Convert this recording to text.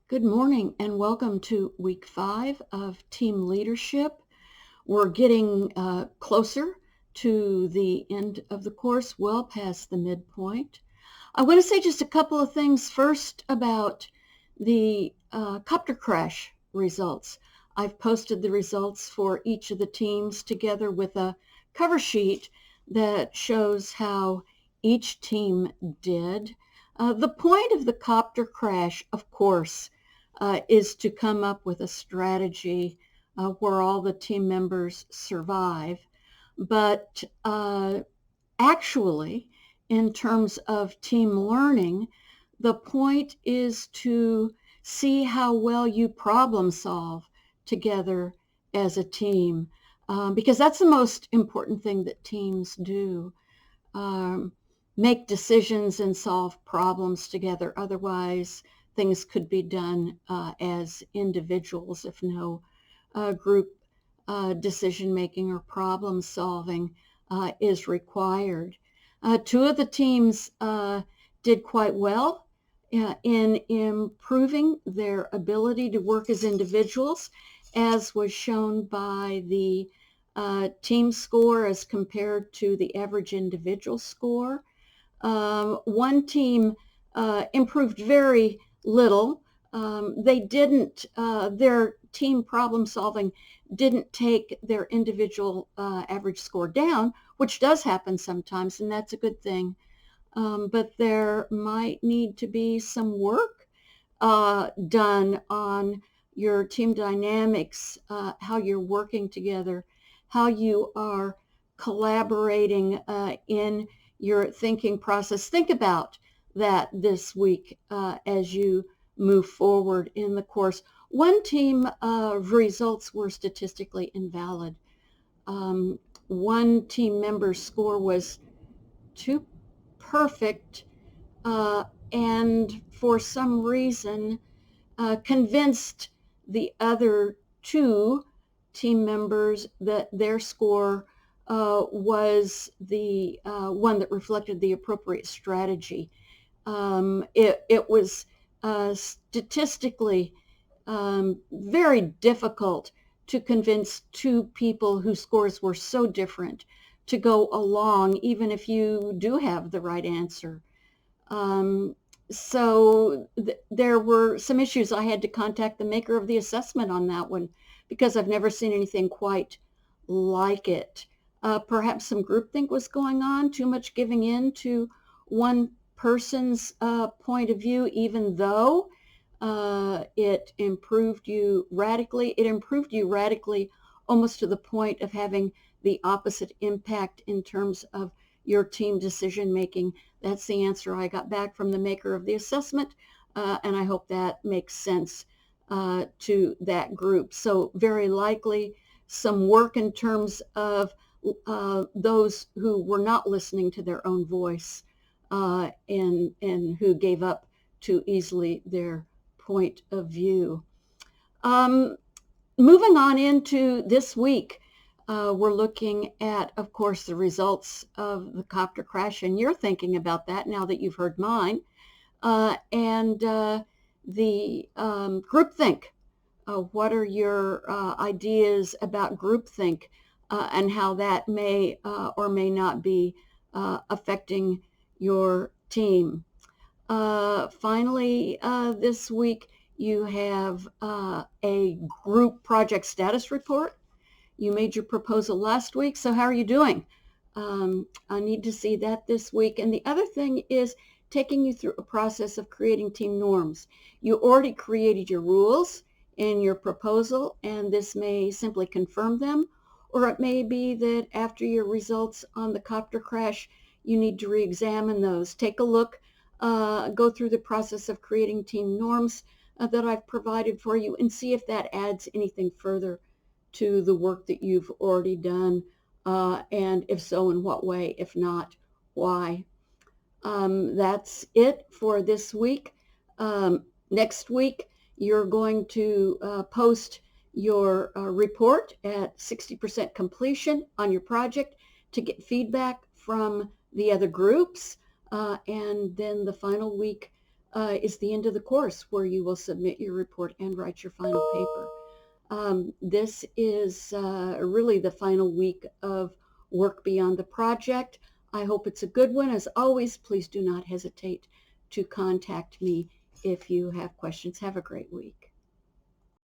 Good morning and welcome to week 5 of team leadership. We're getting closer to the end of the course, well past the midpoint. I want to say just a couple of things first about the copter crash results. I've posted the results for each of the teams together with a cover sheet that shows how each team did. The point of the copter crash, of course, is to come up with a strategy where all the team members survive. But actually, in terms of team learning, the point is to see how well you problem solve together as a team, because that's the most important thing that teams do. Um, Make decisions and solve problems together. Otherwise, things could be done as individuals if no group decision making or problem solving is required. Two of the teams did quite well in improving their ability to work as individuals, as was shown by the team score as compared to the average individual score. One team improved very little. They didn't, their team problem solving didn't take their individual average score down, which does happen sometimes, and that's a good thing. But there might need to be some work done on your team dynamics, how you're working together, how you are collaborating in your thinking process. Think about that this week as you move forward in the course. One team results were statistically invalid. One team member's score was too perfect, uh, and for some reason convinced the other two team members that their score was the one that reflected the appropriate strategy. It was statistically very difficult to convince two people whose scores were so different to go along, even if you do have the right answer. Um, there were some issues. I had to contact the maker of the assessment on that one because I've never seen anything quite like it. Perhaps some groupthink was going on, too much giving in to one person's point of view, even though it improved you radically. It improved you radically almost to the point of having the opposite impact in terms of your team decision making. That's the answer I got back from the maker of the assessment, and I hope that makes sense to that group. So very likely some work in terms of those who were not listening to their own voice and who gave up too easily their point of view. Um, Moving on into this week, we're looking at, of course, the results of the copter crash, and you're thinking about that now that you've heard mine, and the groupthink. What are your ideas about groupthink and how that may or may not be affecting your team? Finally, this week, you have a group project status report. You made your proposal last week, so how are you doing? I need to see that this week. And the other thing is taking you through a process of creating team norms. You already created your rules in your proposal, and this may simply confirm them, or it may be that after your results on the copter crash, you need to re-examine those. Take a look, go through the process of creating team norms that I've provided for you and see if that adds anything further to the work that you've already done, and if so, in what way? If not, why? That's it for this week. Next week, you're going to post your report at 60% completion on your project to get feedback from the other groups. And then the final week is the end of the course, where you will submit your report and write your final paper. This is really the final week of work beyond the project. I hope it's a good one. As always, please do not hesitate to contact me if you have questions. Have a great week.